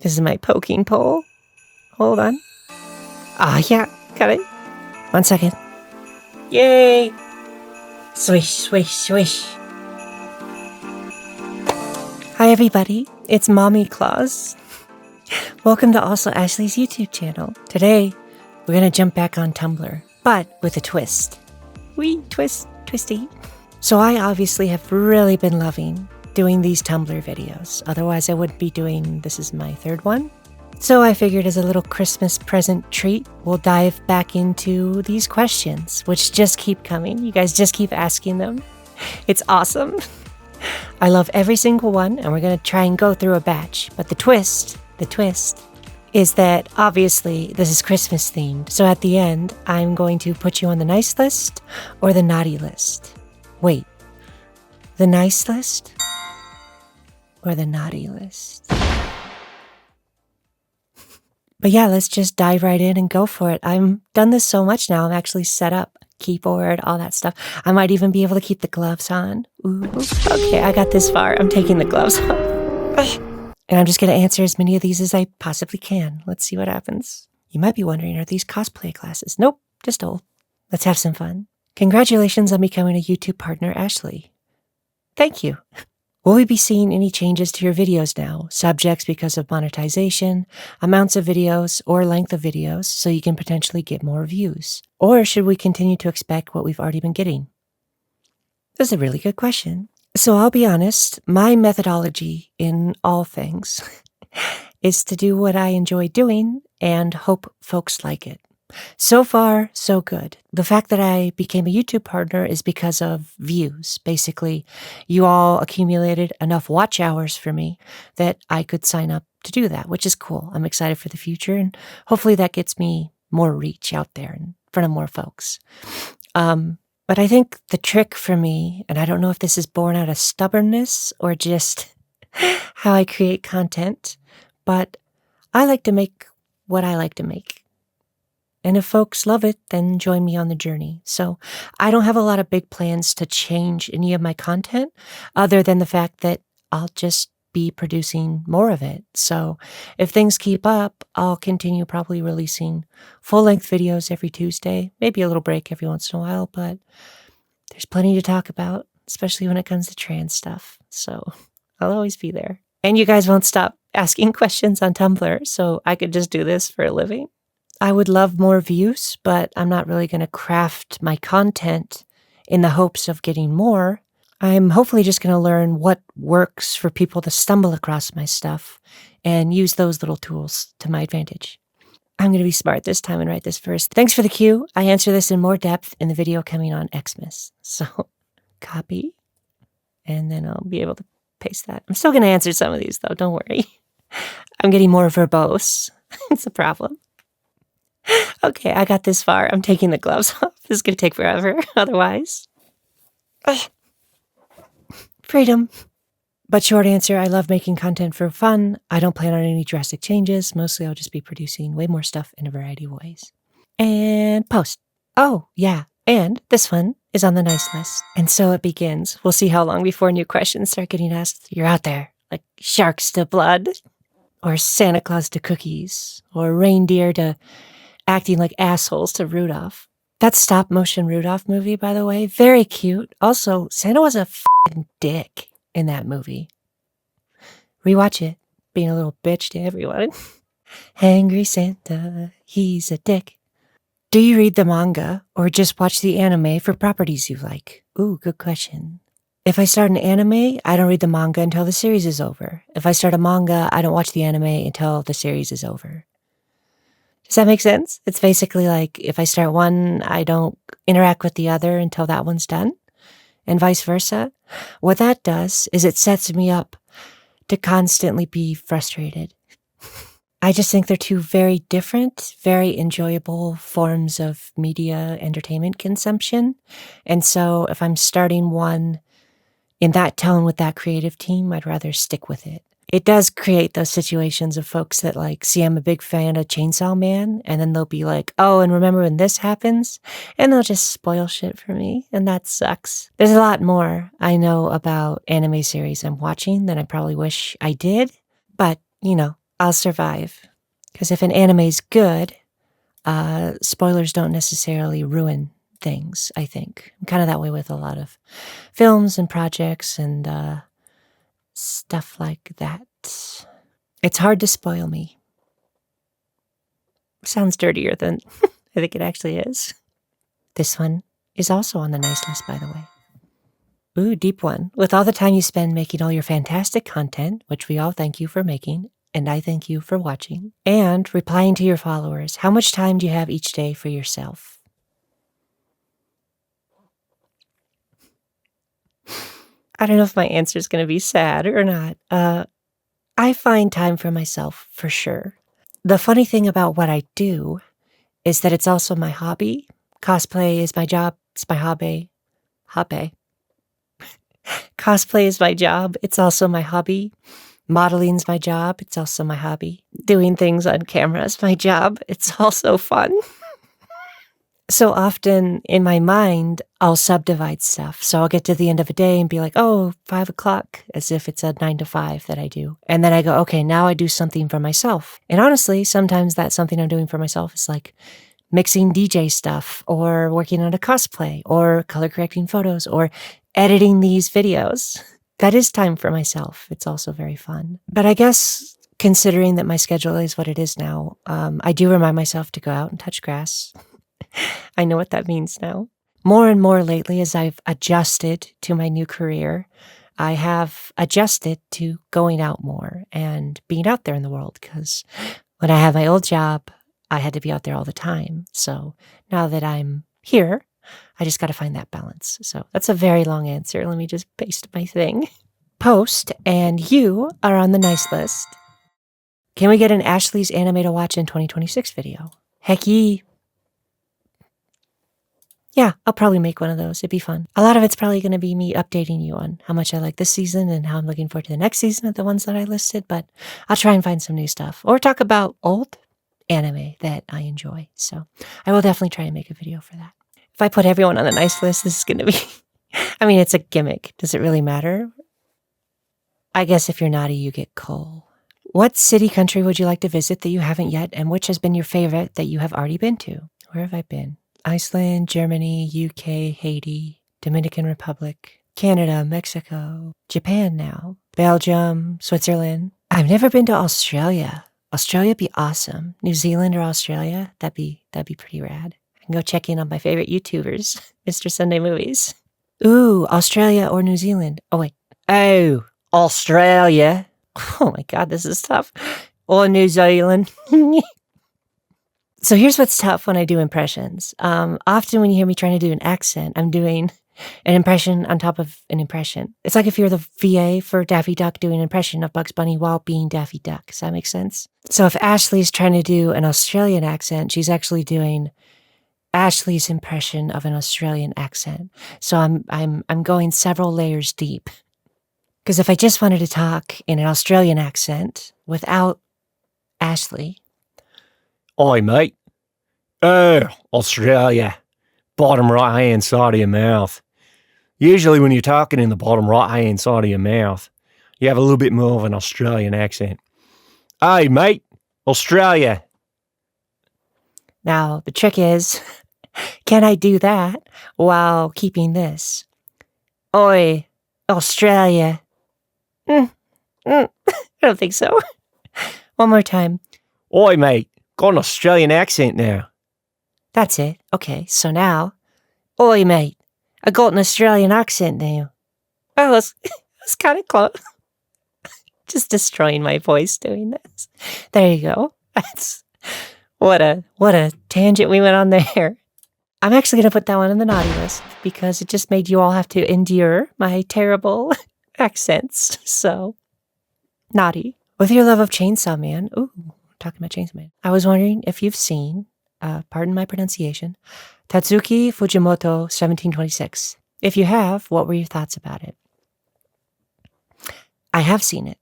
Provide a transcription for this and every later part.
This is my poking pole. Hold on. Yeah, got it. 1 second. Yay! Swish, swish, swish. Hi everybody, it's Mommy Claus. Welcome to AlsoAshley's YouTube channel. Today, we're gonna jump back on Tumblr, but with a twist. Wee, twist, twisty. So I obviously have really been loving doing these Tumblr videos. Otherwise I wouldn't be doing, this is my third one. So I figured as a little Christmas present treat, we'll dive back into these questions, which just keep coming. You guys just keep asking them. It's awesome. I love every single one, and we're going to try and go through a batch. But the twist is that obviously this is Christmas themed. So at the end, I'm going to put you on the nice list or the naughty list. Wait, the nice list or the naughty list? But yeah, let's just dive right in and go for it. I've done this so much now. I'm actually set up, keyboard, all that stuff. I might even be able to keep the gloves on. Ooh, okay, I got this far. I'm taking the gloves off. And I'm just going to answer as many of these as I possibly can. Let's see what happens. You might be wondering, are these cosplay classes? Nope, just old. Let's have some fun. Congratulations on becoming a YouTube partner, Ashley. Thank you. Will we be seeing any changes to your videos now? Subjects because of monetization, amounts of videos, or length of videos so you can potentially get more views? Or should we continue to expect what we've already been getting? This is a really good question. So I'll be honest, my methodology in all things is to do what I enjoy doing and hope folks like it. So far, so good. The fact that I became a YouTube partner is because of views. Basically, you all accumulated enough watch hours for me that I could sign up to do that, which is cool. I'm excited for the future, and hopefully that gets me more reach out there in front of more folks. But I think the trick for me, and I don't know if this is born out of stubbornness or just how I create content, but I like to make what I like to make. And if folks love it, then join me on the journey. So I don't have a lot of big plans to change any of my content other than the fact that I'll just be producing more of it. So if things keep up, I'll continue probably releasing full-length videos every Tuesday, maybe a little break every once in a while, but there's plenty to talk about, especially when it comes to trans stuff. So I'll always be there. And you guys won't stop asking questions on Tumblr, so I could just do this for a living. I would love more views, but I'm not really going to craft my content in the hopes of getting more. I'm hopefully just going to learn what works for people to stumble across my stuff and use those little tools to my advantage. I'm going to be smart this time and write this first. Thanks for the cue. I answer this in more depth in the video coming on Xmas. So copy, and then I'll be able to paste that. I'm still going to answer some of these though, don't worry. I'm getting more verbose. It's a problem. Okay, I got this far. I'm taking the gloves off. This is going to take forever otherwise. Freedom. But short answer, I love making content for fun. I don't plan on any drastic changes. Mostly I'll just be producing way more stuff in a variety of ways. And post. Oh, yeah. And this one is on the nice list. And so it begins. We'll see how long before new questions start getting asked. You're out there, like sharks to blood, or Santa Claus to cookies, or reindeer to acting like assholes to Rudolph. That stop-motion Rudolph movie, by the way, very cute. Also, Santa was a f***ing dick in that movie. Rewatch it, being a little bitch to everyone. Angry Santa, he's a dick. Do you read the manga, or just watch the anime for properties you like? Ooh, good question. If I start an anime, I don't read the manga until the series is over. If I start a manga, I don't watch the anime until the series is over. Does that make sense? It's basically like if I start one, I don't interact with the other until that one's done, and vice versa. What that does is it sets me up to constantly be frustrated. I just think they're two very different, very enjoyable forms of media entertainment consumption. And so if I'm starting one in that tone with that creative team, I'd rather stick with it. It does create those situations of folks that like, see, I'm a big fan of Chainsaw Man, and then they'll be like, oh, and remember when this happens? And they'll just spoil shit for me, and that sucks. There's a lot more I know about anime series I'm watching than I probably wish I did, but, you know, I'll survive. Because if an anime's good, spoilers don't necessarily ruin things, I think. I'm kind of that way with a lot of films and projects and stuff like that. It's hard to spoil me. Sounds dirtier than I think it actually is. This one is also on the nice list, by the way. Ooh, deep one. With all the time you spend making all your fantastic content, which we all thank you for making, and I thank you for watching, and replying to your followers, how much time do you have each day for yourself? I don't know if my answer is going to be sad or not. I find time for myself for sure. The funny thing about what I do is that it's also my hobby. Cosplay is my job. It's my hobby. Cosplay is my job. It's also my hobby. Modeling's my job. It's also my hobby. Doing things on camera is my job. It's also fun. So often in my mind, I'll subdivide stuff. So I'll get to the end of a day and be like, oh, 5 o'clock, as if it's a 9 to 5 that I do. And then I go, okay, now I do something for myself. And honestly, sometimes that something I'm doing for myself is like mixing DJ stuff or working on a cosplay or color correcting photos or editing these videos. That is time for myself. It's also very fun. But I guess considering that my schedule is what it is now, I do remind myself to go out and touch grass. I know what that means now. More and more lately, as I've adjusted to my new career, I have adjusted to going out more and being out there in the world, because when I had my old job, I had to be out there all the time. So now that I'm here, I just got to find that balance. So that's a very long answer. Let me just paste my thing. Post, and you are on the nice list. Can we get an Ashley's anime to watch in 2026 video? Heck ye. Yeah, I'll probably make one of those. It'd be fun. A lot of it's probably going to be me updating you on how much I like this season and how I'm looking forward to the next season of the ones that I listed, but I'll try and find some new stuff or talk about old anime that I enjoy. So I will definitely try and make a video for that. If I put everyone on the nice list, this is going to be, I mean, it's a gimmick. Does it really matter? I guess if you're naughty, you get coal. What city, country would you like to visit that you haven't yet, and which has been your favorite that you have already been to? Where have I been? Iceland, Germany, UK, Haiti, Dominican Republic, Canada, Mexico, Japan now, Belgium, Switzerland. I've never been to Australia. Australia'd be awesome. New Zealand or Australia, that'd be pretty rad. I can go check in on my favorite YouTubers, Mr. Sunday Movies. Ooh, Australia or New Zealand. Oh, wait. Oh, Australia. Oh my God, this is tough. Or New Zealand. So here's what's tough when I do impressions. Often when you hear me trying to do an accent, I'm doing an impression on top of an impression. It's like if you're the VA for Daffy Duck doing an impression of Bugs Bunny while being Daffy Duck. Does that make sense? So if Ashley's trying to do an Australian accent, she's actually doing Ashley's impression of an Australian accent. So I'm going several layers deep. Because if I just wanted to talk in an Australian accent without Ashley. Oi, mate. Oh, Australia. Bottom right-hand side of your mouth. Usually when you're talking in the bottom right-hand side of your mouth, you have a little bit more of an Australian accent. Hey, mate. Australia. Now, the trick is, can I do that while keeping this? Oi, Australia. I don't think so. One more time. Oi, mate. Got an Australian accent now. That's it. Okay, so now, oi, mate. I got an Australian accent now. Oh, that's kind of close. Just destroying my voice doing this. There you go. That's what a tangent we went on there. I'm actually going to put that one on the naughty list because it just made you all have to endure my terrible accents. So, naughty. With your love of Chainsaw Man, ooh, talking about Chainsaw Man, I was wondering if you've seen, pardon my pronunciation, Tatsuki Fujimoto 1726. If you have, what were your thoughts about it? I have seen it.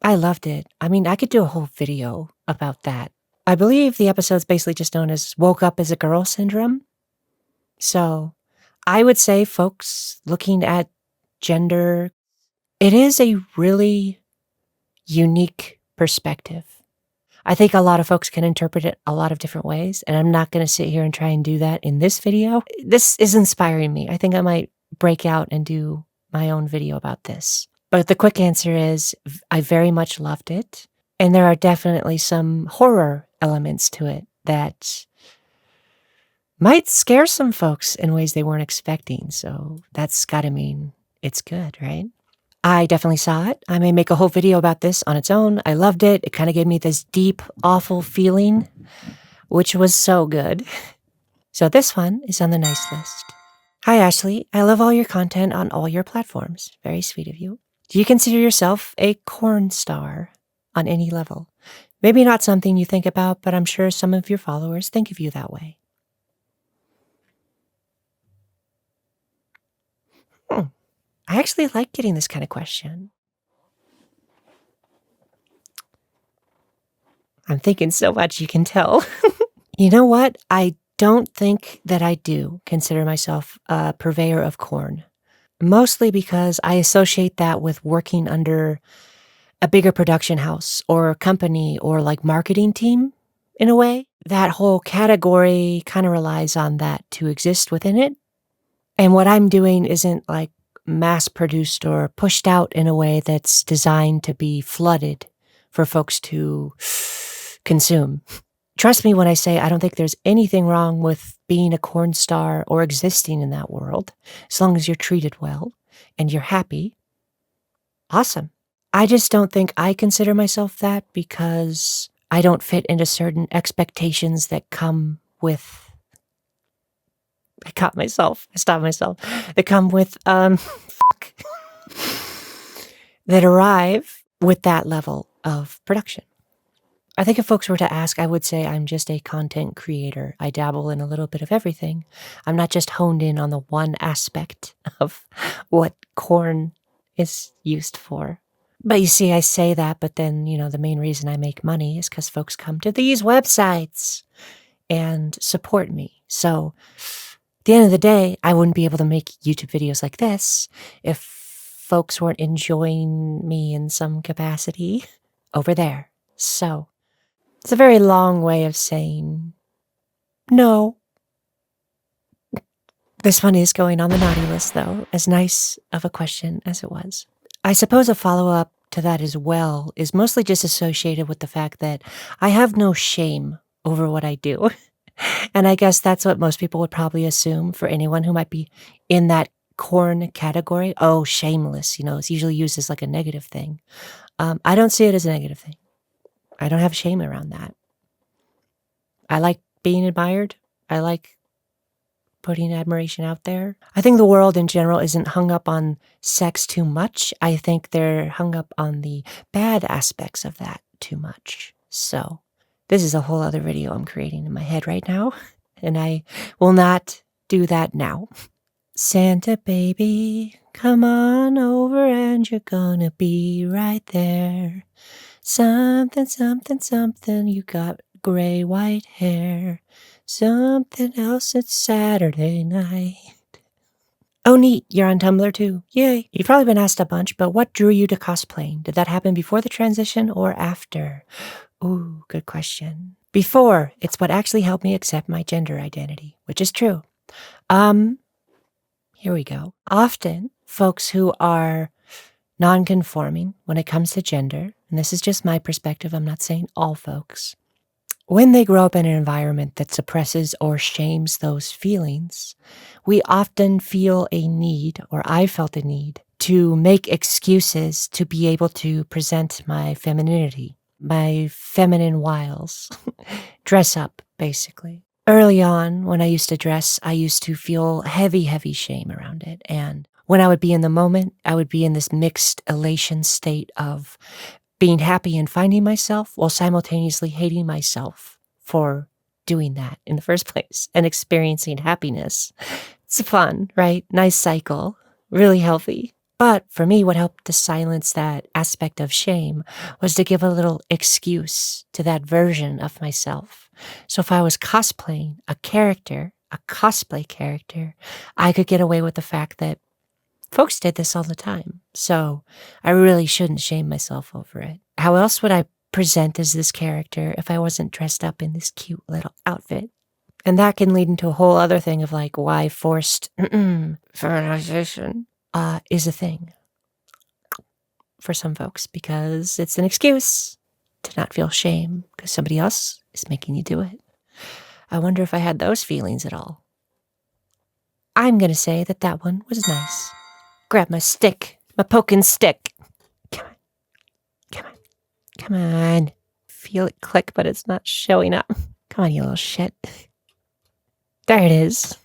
I loved it. I mean, I could do a whole video about that. I believe the episode's basically just known as Woke Up as a Girl syndrome. So I would say folks looking at gender, it is a really unique perspective. I think a lot of folks can interpret it a lot of different ways, and I'm not going to sit here and try and do that in this video. This is inspiring me. I think I might break out and do my own video about this. But the quick answer is I very much loved it, and there are definitely some horror elements to it that might scare some folks in ways they weren't expecting. So that's got to mean it's good, right? I definitely saw it. I may make a whole video about this on its own. I loved it. It kind of gave me this deep, awful feeling, which was so good. So this one is on the nice list. Hi, Ashley. I love all your content on all your platforms. Very sweet of you. Do you consider yourself a corn star on any level? Maybe not something you think about, but I'm sure some of your followers think of you that way. I actually like getting this kind of question. I'm thinking so much, you can tell. You know what? I don't think that I do consider myself a purveyor of corn. Mostly because I associate that with working under a bigger production house or a company or like marketing team in a way. That whole category kind of relies on that to exist within it. And what I'm doing isn't like mass produced or pushed out in a way that's designed to be flooded for folks to consume. Trust me when I say I don't think there's anything wrong with being a corn star or existing in that world, as long as you're treated well and you're happy. Awesome. I just don't think I consider myself that because I don't fit into certain expectations that come with I stopped myself. That come with, that arrive with that level of production. I think if folks were to ask, I would say I'm just a content creator. I dabble in a little bit of everything. I'm not just honed in on the one aspect of what corn is used for. But you see, I say that, but then, the main reason I make money is because folks come to these websites and support me. So at the end of the day, I wouldn't be able to make YouTube videos like this if folks weren't enjoying me in some capacity over there. So it's a very long way of saying no. This one is going on the naughty list, though, as nice of a question as it was. I suppose a follow-up to that as well is mostly just associated with the fact that I have no shame over what I do. And I guess that's what most people would probably assume for anyone who might be in that corn category. Oh, shameless. It's usually used as like a negative thing. I don't see it as a negative thing. I don't have shame around that. I like being admired. I like putting admiration out there. I think the world in general isn't hung up on sex too much. I think they're hung up on the bad aspects of that too much. So this is a whole other video I'm creating in my head right now, and I will not do that now. Santa baby, come on over and you're gonna be right there. Something, something, something, you got gray, white hair. Something else, it's Saturday night. Oh, neat, you're on Tumblr too. Yay. You've probably been asked a bunch, but what drew you to cosplaying? Did that happen before the transition or after? Ooh, good question. Before, it's what actually helped me accept my gender identity, which is true. Here we go. Often, folks who are non-conforming when it comes to gender, and this is just my perspective, I'm not saying all folks, when they grow up in an environment that suppresses or shames those feelings, we often feel a need, or I felt a need, to make excuses to be able to present my femininity, my feminine wiles, dress up, basically. Early on, when I used to dress, I used to feel heavy, heavy shame around it. And when I would be in the moment, I would be in this mixed elation state of being happy and finding myself while simultaneously hating myself for doing that in the first place and experiencing happiness. It's fun, right? Nice cycle, really healthy. But for me, what helped to silence that aspect of shame was to give a little excuse to that version of myself. So if I was cosplaying a character, a cosplay character, I could get away with the fact that folks did this all the time. So I really shouldn't shame myself over it. How else would I present as this character if I wasn't dressed up in this cute little outfit. And that can lead into a whole other thing of like why forced feminization is a thing for some folks, because it's an excuse to not feel shame because somebody else is making you do it. I wonder if I had those feelings at all. I'm going to say that one was nice. Grab my stick, my poking stick. Come on. Come on. Come on. Feel it click, but it's not showing up. Come on, you little shit. There it is.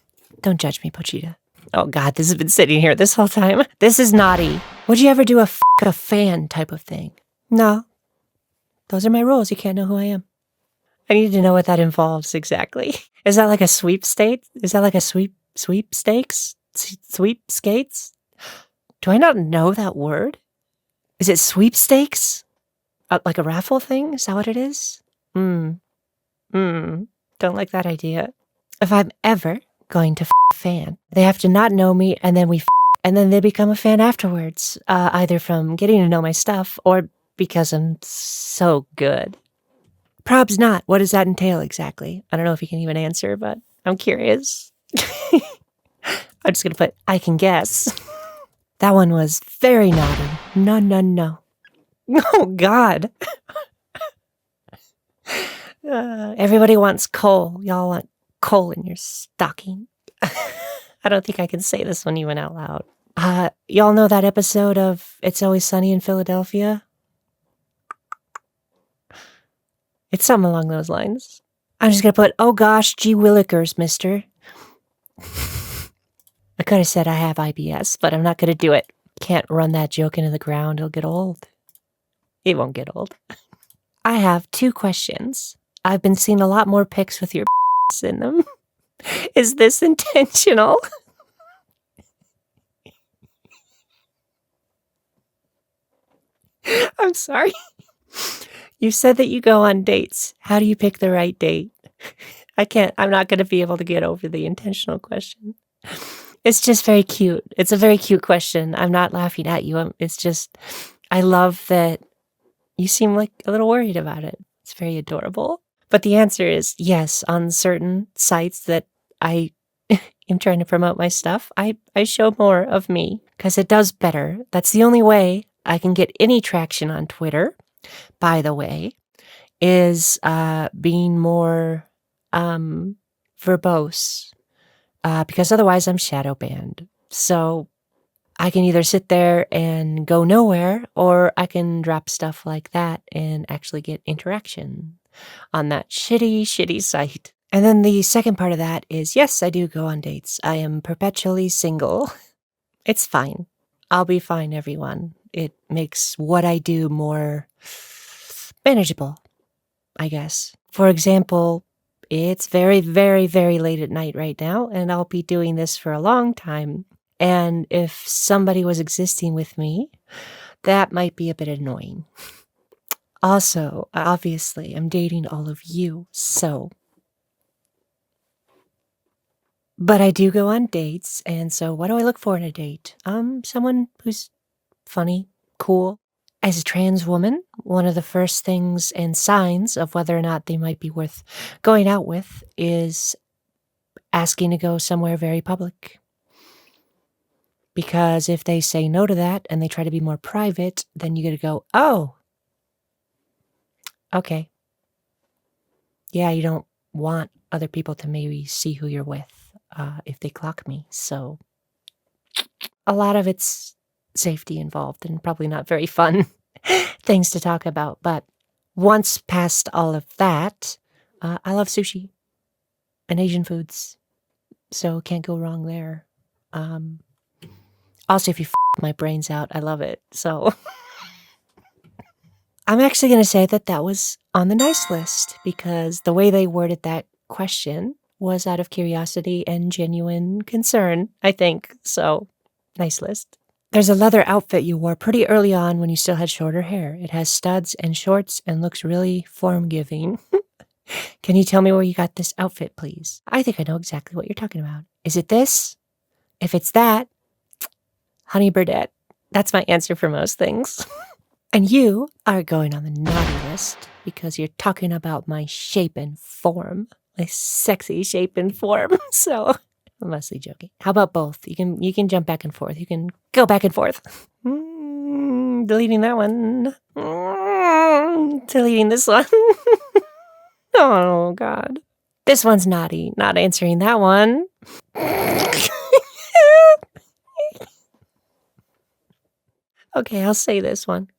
Don't judge me, Pochita. Oh God, this has been sitting here this whole time. This is naughty. Would you ever do a fan type of thing? No. Those are my rules. You can't know who I am. I need to know what that involves exactly. Is that like a sweepstakes? Is that like a sweepstakes? Sweepskates? Do I not know that word? Is it sweepstakes? Like a raffle thing? Is that what it is? Don't like that idea. If I'm ever going to fan, they have to not know me, and then and then they become a fan afterwards, either from getting to know my stuff or because I'm so good. Probs not. What does that entail exactly? I don't know if you can even answer, but I'm curious. I'm just going to put, I can guess. That one was very naughty. No. Oh, God. Everybody wants coal. Y'all want coal in your stocking. I don't think I can say this one even out loud. Y'all know that episode of It's Always Sunny in Philadelphia? It's something along those lines. I'm just going to put, oh gosh, gee willikers, mister. I could have said I have IBS, but I'm not going to do it. Can't run that joke into the ground. It'll get old. It won't get old. I have 2 questions. I've been seeing a lot more pics with your in them. Is this intentional? I'm sorry. You said that you go on dates. How do you pick the right date? I'm not going to be able to get over the intentional question. It's just very cute. It's a very cute question. I'm not laughing at you. It's just, I love that you seem like a little worried about it. It's very adorable. But the answer is yes, on certain sites that I am trying to promote my stuff, I show more of me because it does better. That's the only way I can get any traction on Twitter, by the way, is being more verbose, because otherwise I'm shadow banned. So I can either sit there and go nowhere, or I can drop stuff like that and actually get interaction on that shitty site. And then the second part of that is, yes, I do go on dates. I am perpetually single. It's fine. I'll be fine, everyone. It makes what I do more manageable, I guess. For example, it's very, very, very late at night right now, and I'll be doing this for a long time. And if somebody was existing with me, that might be a bit annoying. Also, obviously, I'm dating all of you, so. But I do go on dates, and so what do I look for in a date? Someone who's funny, cool. As a trans woman, one of the first things and signs of whether or not they might be worth going out with is asking to go somewhere very public. Because if they say no to that and they try to be more private, then you got to go, oh, okay. Yeah, you don't want other people to maybe see who you're with if they clock me. So a lot of it's safety involved and probably not very fun things to talk about. But once past all of that, I love sushi and Asian foods. So can't go wrong there. Also, if you my brains out, I love it. So I'm actually going to say that was on the nice list because the way they worded that question was out of curiosity and genuine concern, I think. So nice list. There's a leather outfit you wore pretty early on when you still had shorter hair. It has studs and shorts and looks really form-giving. Can you tell me where you got this outfit, please? I think I know exactly what you're talking about. Is it this? If it's that, Honey Burdette. That's my answer for most things. And you are going on the naughty list because you're talking about my shape and form. My sexy shape and form. So, I'm mostly joking. How about both? You can jump back and forth. You can go back and forth. Deleting that one. Deleting this one. Oh, God. This one's naughty. Not answering that one. Okay, I'll say this one.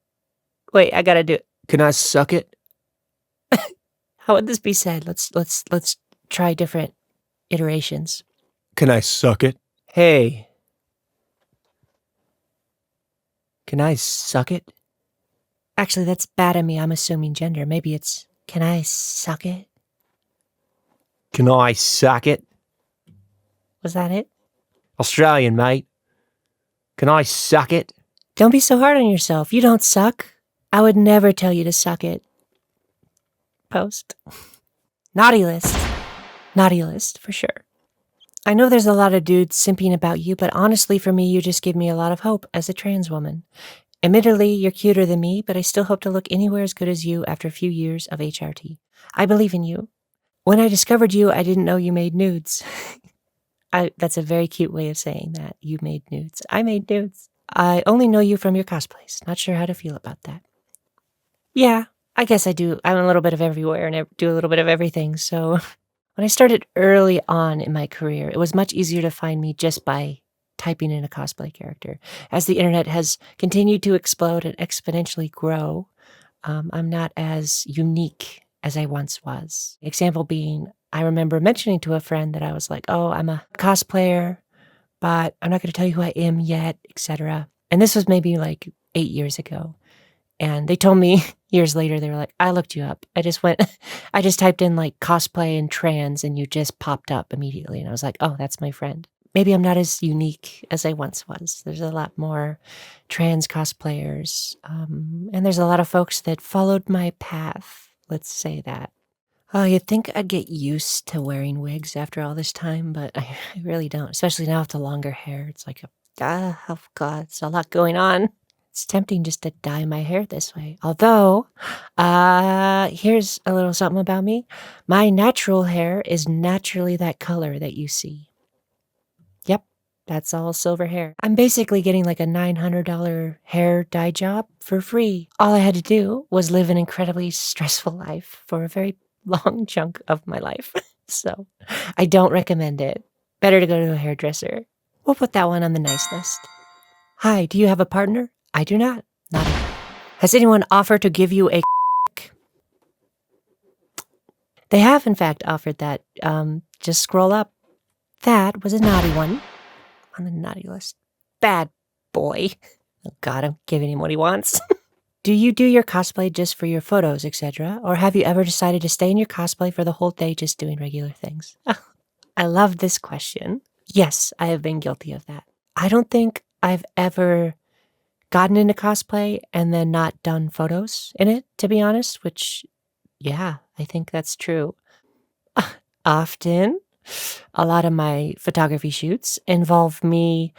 Wait, I gotta do it. Can I suck it? How would this be said? Let's try different iterations. Can I suck it? Hey. Can I suck it? Actually, that's bad of me. I'm assuming gender. Maybe it's, can I suck it? Can I suck it? Was that it? Australian, mate. Can I suck it? Don't be so hard on yourself. You don't suck. I would never tell you to suck it. Post. Naughty list. Naughty list, for sure. I know there's a lot of dudes simping about you, but honestly, for me, you just give me a lot of hope as a trans woman. Admittedly, you're cuter than me, but I still hope to look anywhere as good as you after a few years of HRT. I believe in you. When I discovered you, I didn't know you made nudes. That's a very cute way of saying that. You made nudes. I made nudes. I only know you from your cosplays. Not sure how to feel about that. Yeah, I guess I do. I'm a little bit of everywhere and I do a little bit of everything. So when I started early on in my career, it was much easier to find me just by typing in a cosplay character. As the internet has continued to explode and exponentially grow, I'm not as unique as I once was. Example being, I remember mentioning to a friend that I was like, oh, I'm a cosplayer, but I'm not going to tell you who I am yet, etc. And this was maybe like 8 years ago. And they told me years later, they were like, I looked you up. I just typed in like cosplay and trans and you just popped up immediately. And I was like, oh, that's my friend. Maybe I'm not as unique as I once was. There's a lot more trans cosplayers. And there's a lot of folks that followed my path. Let's say that. Oh, you'd think I'd get used to wearing wigs after all this time, but I really don't. Especially now with the longer hair. It's like, oh God, it's a lot going on. It's tempting just to dye my hair this way. Although, here's a little something about me. My natural hair is naturally that color that you see. Yep, that's all silver hair. I'm basically getting like a $900 hair dye job for free. All I had to do was live an incredibly stressful life for a very long chunk of my life. So I don't recommend it. Better to go to a hairdresser. We'll put that one on the nice list. Hi, do you have a partner? I do not. Not at all. Has anyone offered to give you a They have, in fact, offered that. Just scroll up. That was a naughty one on the naughty list. Bad boy. Oh God, I'm giving him what he wants. Do you do your cosplay just for your photos, etc.? Or have you ever decided to stay in your cosplay for the whole day just doing regular things? I love this question. Yes, I have been guilty of that. I don't think I've ever gotten into cosplay and then not done photos in it, to be honest, which, yeah, I think that's true. Often, a lot of my photography shoots involve me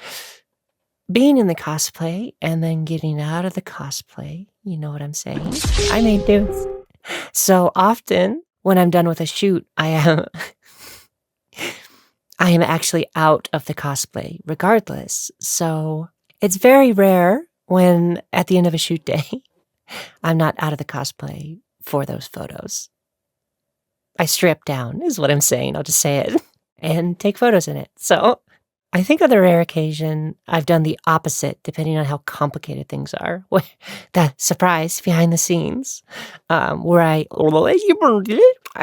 being in the cosplay and then getting out of the cosplay. You know what I'm saying? I made nudes. So often, when I'm done with a shoot, I am actually out of the cosplay regardless. So it's very rare when at the end of a shoot day, I'm not out of the cosplay for those photos. I strip down is what I'm saying. I'll just say it and take photos in it. So I think on the rare occasion, I've done the opposite, depending on how complicated things are. The surprise behind the scenes, where I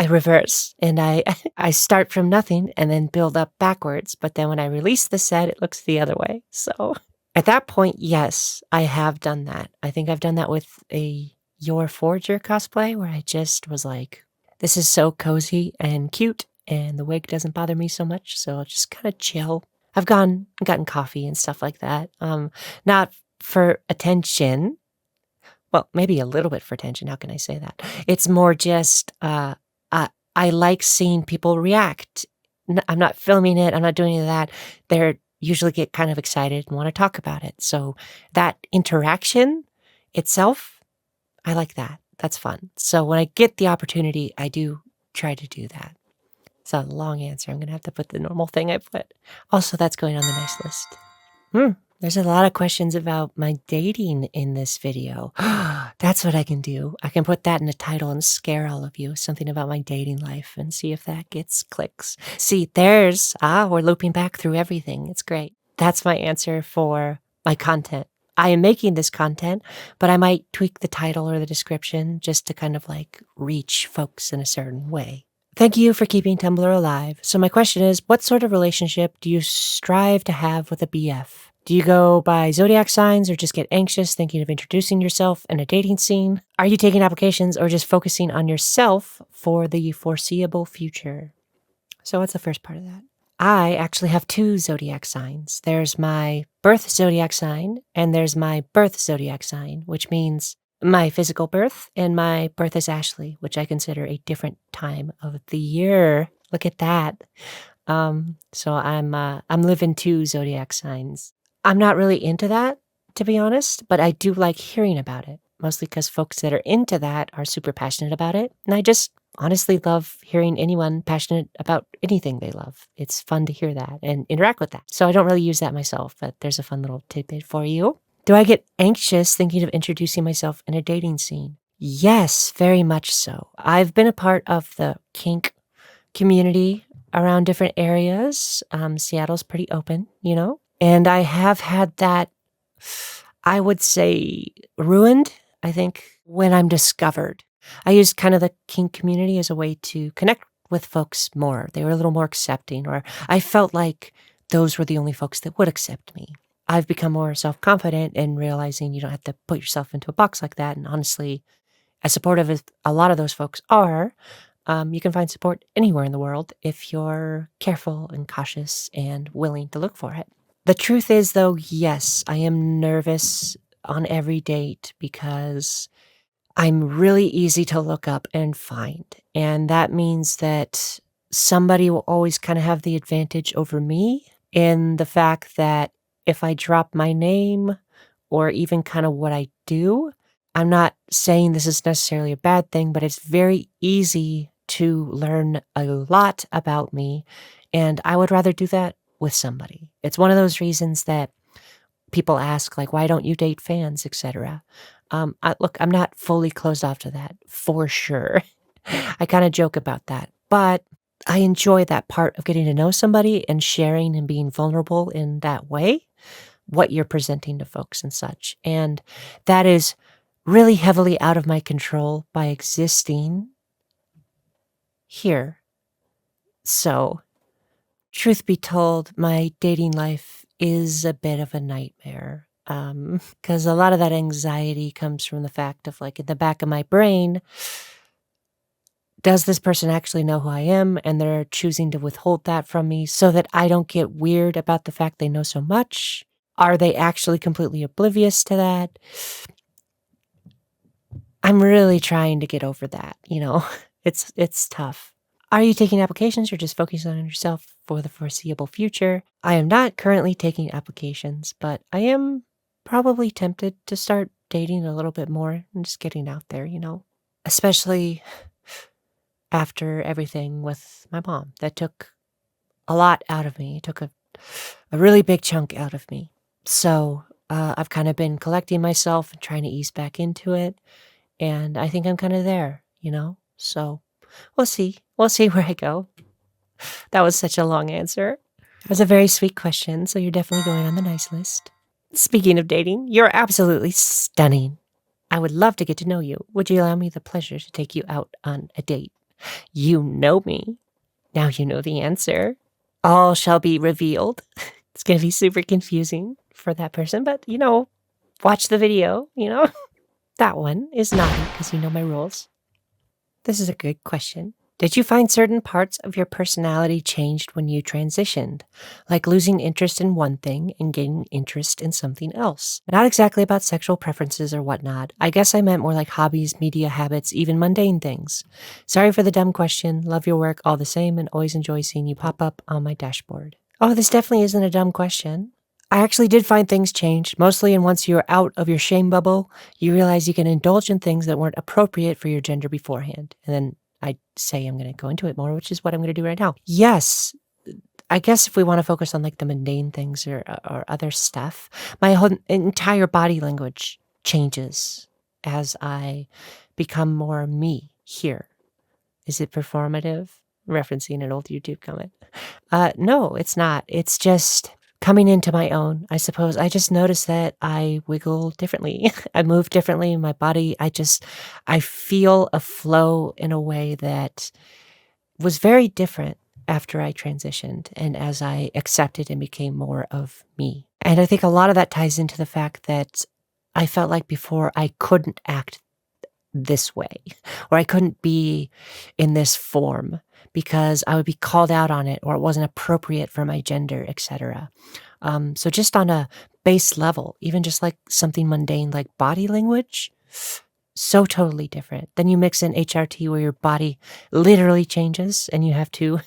reverse and I start from nothing and then build up backwards. But then when I release the set, it looks the other way. So at that point, yes, I have done that. I think I've done that with a Your Forger cosplay where I just was like, this is so cozy and cute and the wig doesn't bother me so much. So I'll just kind of chill. I've gotten coffee and stuff like that. Not for attention. Well, maybe a little bit for attention. How can I say that? It's more just, I like seeing people react. I'm not filming it. I'm not doing any of that. They usually get kind of excited and want to talk about it. So that interaction itself I like that. That's fun. So when I get the opportunity, I do try to do that. It's a long answer. I'm going to have to put the normal thing I put. Also, that's going on the nice list. There's a lot of questions about my dating in this video. That's what I can do. I can put that in the title and scare all of you. Something about my dating life and see if that gets clicks. See, we're looping back through everything. It's great. That's my answer for my content. I am making this content, but I might tweak the title or the description just to kind of like reach folks in a certain way. Thank you for keeping Tumblr alive. So my question is, what sort of relationship do you strive to have with a BF? Do you go by zodiac signs or just get anxious thinking of introducing yourself in a dating scene? Are you taking applications or just focusing on yourself for the foreseeable future? So what's the first part of that? I actually have 2 zodiac signs. There's my birth zodiac sign and there's my birth zodiac sign, which means my physical birth and my birth is Ashley, which I consider a different time of the year. Look at that. So I'm living 2 zodiac signs. I'm not really into that, to be honest, but I do like hearing about it, mostly because folks that are into that are super passionate about it. And I just honestly love hearing anyone passionate about anything they love. It's fun to hear that and interact with that. So I don't really use that myself, but there's a fun little tidbit for you. Do I get anxious thinking of introducing myself in a dating scene? Yes, very much so. I've been a part of the kink community around different areas. Seattle's pretty open, and I have had that, I would say, ruined, I think, when I'm discovered. I used kind of the kink community as a way to connect with folks more. They were a little more accepting, or I felt like those were the only folks that would accept me. I've become more self-confident in realizing you don't have to put yourself into a box like that. And honestly, as supportive as a lot of those folks are, you can find support anywhere in the world if you're careful and cautious and willing to look for it. The truth is, though, yes, I am nervous on every date because I'm really easy to look up and find. And that means that somebody will always kind of have the advantage over me in the fact that if I drop my name or even kind of what I do, I'm not saying this is necessarily a bad thing, but it's very easy to learn a lot about me. And I would rather do that with somebody. It's one of those reasons that people ask, like, why don't you date fans, etc. Look, I'm not fully closed off to that, for sure. I kind of joke about that, but I enjoy that part of getting to know somebody and sharing and being vulnerable in that way, what you're presenting to folks and such. And that is really heavily out of my control by existing here. So, truth be told, my dating life is a bit of a nightmare. Because a lot of that anxiety comes from the fact of, like, in the back of my brain, does this person actually know who I am? And they're choosing to withhold that from me so that I don't get weird about the fact they know so much. Are they actually completely oblivious to that? I'm really trying to get over that, It's tough. Are you taking applications or just focusing on yourself for the foreseeable future? I am not currently taking applications, but I am probably tempted to start dating a little bit more and just getting out there, especially after everything with my mom. That took a lot out of me. It took a really big chunk out of me. So I've kind of been collecting myself and trying to ease back into it. And I think I'm kind of there, So we'll see. We'll see where I go. That was such a long answer. It was a very sweet question, so you're definitely going on the nice list. Speaking of dating, you're absolutely stunning. I would love to get to know you. Would you allow me the pleasure to take you out on a date? You know me. Now you know the answer. All shall be revealed. It's going to be super confusing for that person, but, watch the video, That one is naughty because you know my rules. This is a good question. Did you find certain parts of your personality changed when you transitioned? Like losing interest in one thing and gaining interest in something else? Not exactly about sexual preferences or whatnot. I guess I meant more like hobbies, media habits, even mundane things. Sorry for the dumb question. Love your work all the same and always enjoy seeing you pop up on my dashboard. Oh, this definitely isn't a dumb question. I actually did find things changed, mostly in once you're out of your shame bubble, you realize you can indulge in things that weren't appropriate for your gender beforehand. And then I say I'm going to go into it more, which is what I'm going to do right now. Yes, I guess if we want to focus on like the mundane things or other stuff, my whole entire body language changes as I become more me here. Is it performative? Referencing an old YouTube comment. No, it's not. It's just coming into my own, I suppose. I just noticed that I wiggle differently. I move differently in my body. I feel a flow in a way that was very different after I transitioned and as I accepted and became more of me. And I think a lot of that ties into the fact that I felt like before I couldn't act this way, or I couldn't be in this form because I would be called out on it, or it wasn't appropriate for my gender, etc. So just on a base level, even just like something mundane like body language, so totally different. Then you mix in HRT where your body literally changes and you have to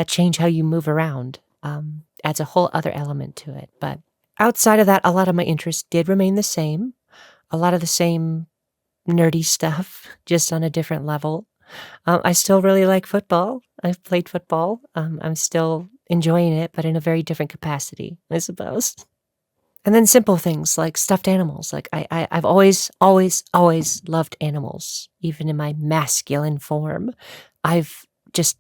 change how you move around. Adds a whole other element to it. But outside of that, a lot of my interests did remain the same. A lot of the same nerdy stuff, just on a different level. I still really like football. I've played football. I'm still enjoying it, but in a very different capacity, I suppose. And then simple things like stuffed animals. Like I've always loved animals, even in my masculine form. I just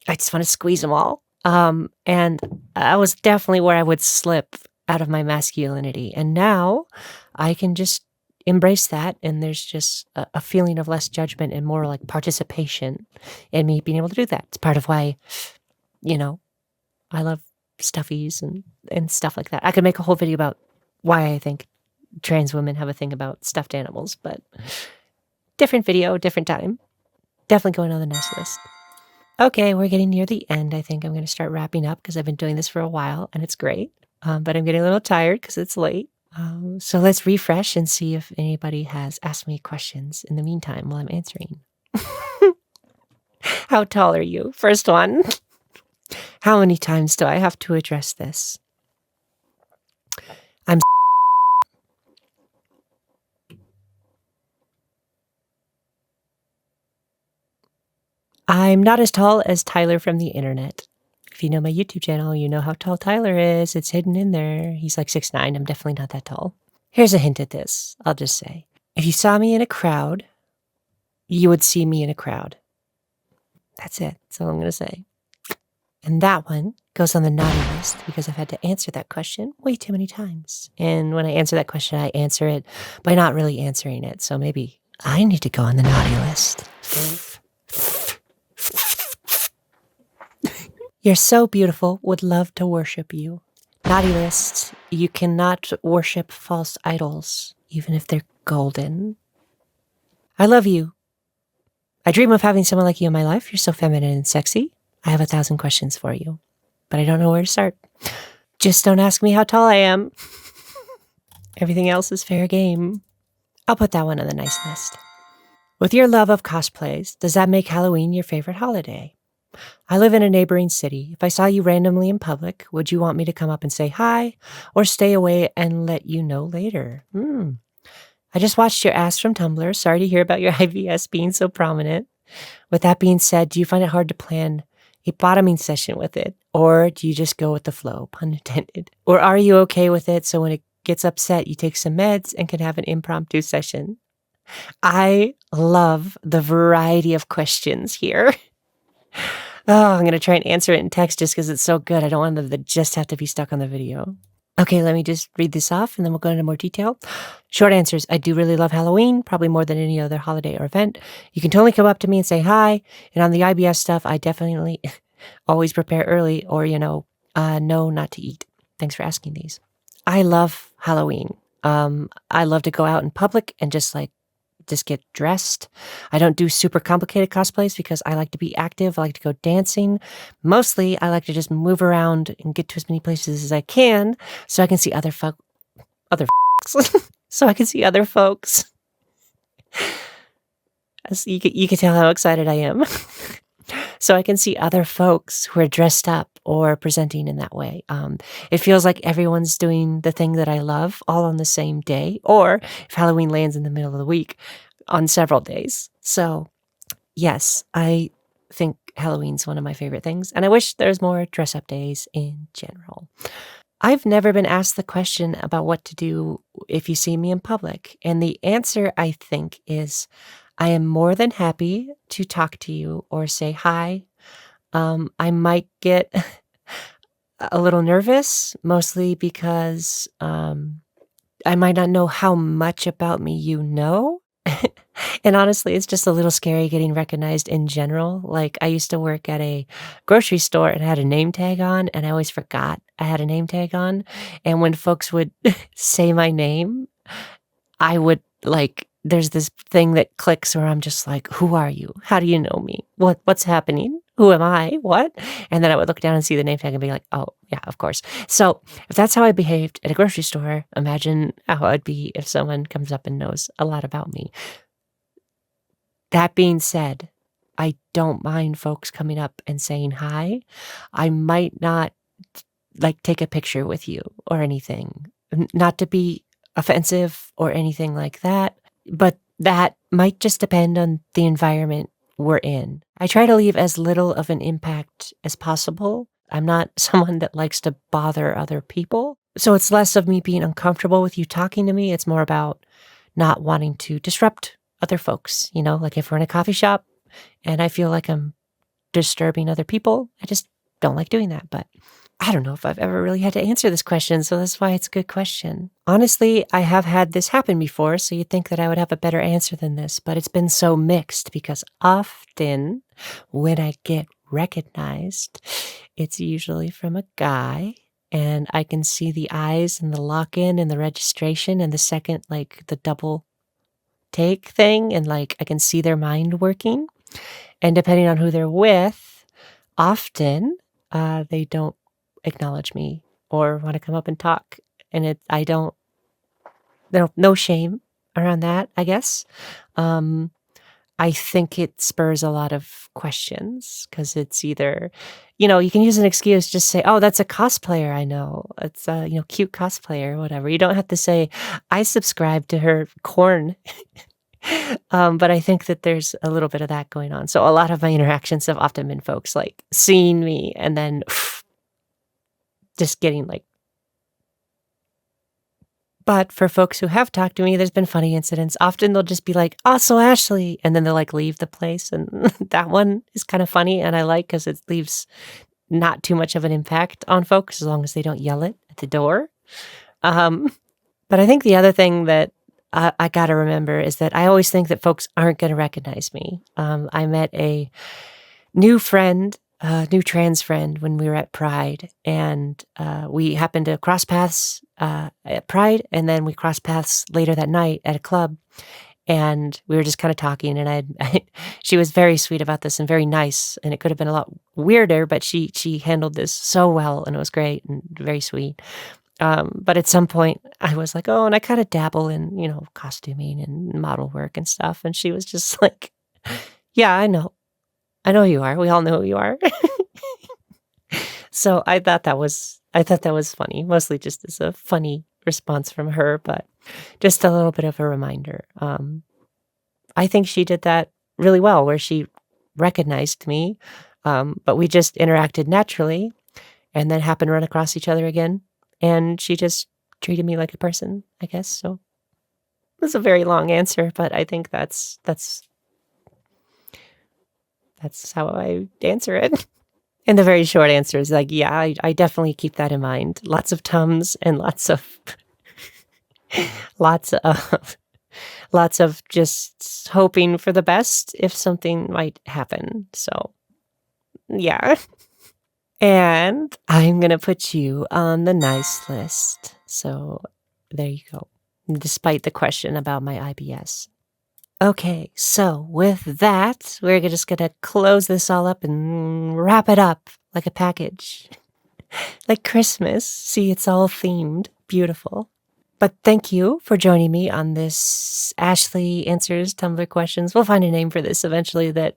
want to squeeze them all. And I was definitely where I would slip out of my masculinity. And now I can just embrace that, and there's just a feeling of less judgment and more like participation in me being able to do that. It's part of why, I love stuffies and stuff like that. I could make a whole video about why I think trans women have a thing about stuffed animals, but different video, different time. Definitely going on the next list. Okay, we're getting near the end. I think I'm going to start wrapping up because I've been doing this for a while and it's great, but I'm getting a little tired because it's late. So let's refresh and see if anybody has asked me questions in the meantime while I'm answering. How tall are you? First one. How many times do I have to address this? I'm not as tall as Tyler from the internet. If you know my YouTube channel, you know how tall Tyler is. It's hidden in there. He's like 6'9". I'm definitely not that tall. Here's a hint at this. I'll just say, if you saw me in a crowd, you would see me in a crowd. That's it. That's all I'm going to say. And that one goes on the naughty list because I've had to answer that question way too many times. And when I answer that question, I answer it by not really answering it. So maybe I need to go on the naughty list. You're so beautiful, would love to worship you. Naughty lists, you cannot worship false idols, even if they're golden. I love you. I dream of having someone like you in my life. You're so feminine and sexy. I have 1,000 questions for you, but I don't know where to start. Just don't ask me how tall I am. Everything else is fair game. I'll put that one on the nice list. With your love of cosplays, does that make Halloween your favorite holiday? I live in a neighboring city. If I saw you randomly in public, would you want me to come up and say hi or stay away and let you know later? I just watched your ass from Tumblr. Sorry to hear about your IBS being so prominent. With that being said, do you find it hard to plan a bottoming session with it? Or do you just go with the flow, pun intended? Or are you okay with it so when it gets upset, you take some meds and can have an impromptu session? I love the variety of questions here. Oh, I'm going to try and answer it in text just because it's so good. I don't want them to just have to be stuck on the video. Okay, let me just read this off and then we'll go into more detail. Short answers. I do really love Halloween, probably more than any other holiday or event. You can totally come up to me and say hi. And on the IBS stuff, I definitely always prepare early or, know not to eat. Thanks for asking these. I love Halloween. I love to go out in public and just get dressed. I don't do super complicated cosplays because I like to be active. I like to go dancing. Mostly, I like to just move around and get to as many places as I can so I can see other folks. So I can see other folks. As you can tell how excited I am. So I can see other folks who are dressed up or presenting in that way. It feels like everyone's doing the thing that I love all on the same day, or if Halloween lands in the middle of the week, on several days. So, yes, I think Halloween's one of my favorite things, and I wish there's more dress-up days in general. I've never been asked the question about what to do if you see me in public, and the answer, I think, is I am more than happy to talk to you or say hi. I might get a little nervous, mostly because I might not know how much about me you know. And honestly, it's just a little scary getting recognized in general. Like, I used to work at a grocery store and had a name tag on, and I always forgot I had a name tag on. And when folks would say my name, I would there's this thing that clicks where I'm just like, who are you? How do you know me? What's happening? Who am I? What? And then I would look down and see the name tag and be like, oh, yeah, of course. So if that's how I behaved at a grocery store, imagine how I'd be if someone comes up and knows a lot about me. That being said, I don't mind folks coming up and saying hi. I might not take a picture with you or anything, not to be offensive or anything like that, but that might just depend on the environment we're in. I try to leave as little of an impact as possible. I'm not someone that likes to bother other people. So it's less of me being uncomfortable with you talking to me. It's more about not wanting to disrupt other folks, like if we're in a coffee shop and I feel like I'm disturbing other people, I just don't like doing that. But I don't know if I've ever really had to answer this question, so that's why it's a good question. Honestly, I have had this happen before, so you'd think that I would have a better answer than this, but it's been so mixed because often when I get recognized, it's usually from a guy, and I can see the eyes and the lock-in and the registration and the second, the double take thing, and I can see their mind working. And depending on who they're with, often they don't acknowledge me or want to come up and talk. And there's no shame around that, I guess. I think it spurs a lot of questions because it's either, you can use an excuse, just say, oh, that's a cosplayer I know. It's a, cute cosplayer or whatever. You don't have to say, I subscribe to her corn. But I think that there's a little bit of that going on. So a lot of my interactions have often been folks seeing me and then just getting But for folks who have talked to me, there's been funny incidents. Often they'll just be like, AlsoAshley, and then they'll leave the place. And that one is kind of funny and I like because it leaves not too much of an impact on folks as long as they don't yell it at the door. But I think the other thing that I got to remember is that I always think that folks aren't going to recognize me. I met a new trans friend when we were at Pride, and we happened to cross paths at Pride, and then we crossed paths later that night at a club, and we were just kind of talking, and she was very sweet about this and very nice, and it could have been a lot weirder, but she handled this so well, and it was great and very sweet. But at some point I was like, oh, and I kind of dabble in, costuming and model work and stuff. And she was just like, yeah, I know who you are. We all know who you are. So I thought that was funny, mostly just as a funny response from her, but just a little bit of a reminder. I think she did that really well, where she recognized me, but we just interacted naturally and then happened to run across each other again. And she just treated me like a person, I guess. So it was a very long answer, but I think that's how I answer it. And the very short answer is yeah, I definitely keep that in mind. Lots of Tums and lots of just hoping for the best if something might happen. So yeah. And I'm going to put you on the nice list. So there you go. Despite the question about my IBS. Okay, so with that, we're just going to close this all up and wrap it up like a package. Like Christmas. See, it's all themed. Beautiful. But thank you for joining me on this Ashley Answers Tumblr Questions. We'll find a name for this eventually that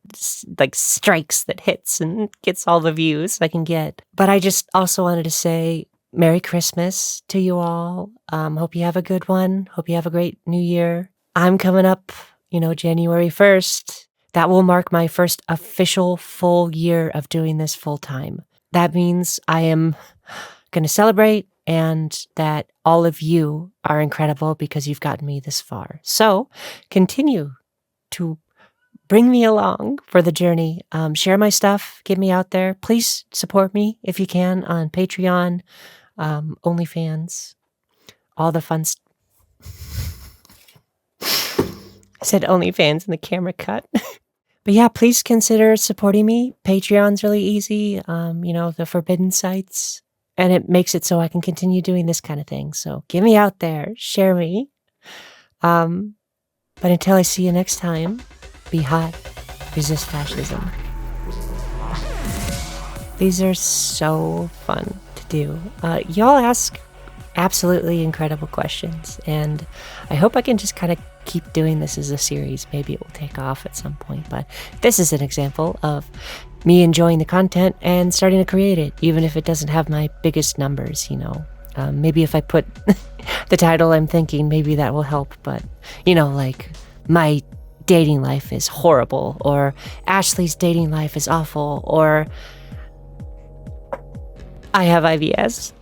like strikes, that hits and gets all the views I can get. But I just also wanted to say Merry Christmas to you all. Hope you have a good one. Hope you have a great new year. I'm coming up, January 1st. That will mark my first official full year of doing this full time. That means I am going to celebrate, and that all of you are incredible because you've gotten me this far. So continue to bring me along for the journey. Share my stuff. Get me out there. Please support me if you can on Patreon, OnlyFans, all the fun I said OnlyFans and the camera cut. But yeah, please consider supporting me. Patreon's really easy. The forbidden sites. And it makes it so I can continue doing this kind of thing. So get me out there. Share me. But until I see you next time, be hot. Resist fascism. These are so fun to do. Y'all ask absolutely incredible questions. And I hope I can just kind of keep doing this as a series. Maybe it will take off at some point. But this is an example of me enjoying the content and starting to create it, even if it doesn't have my biggest numbers, Maybe if I put the title I'm thinking, maybe that will help. But, like my dating life is horrible, or Ashley's dating life is awful, or I have IBS.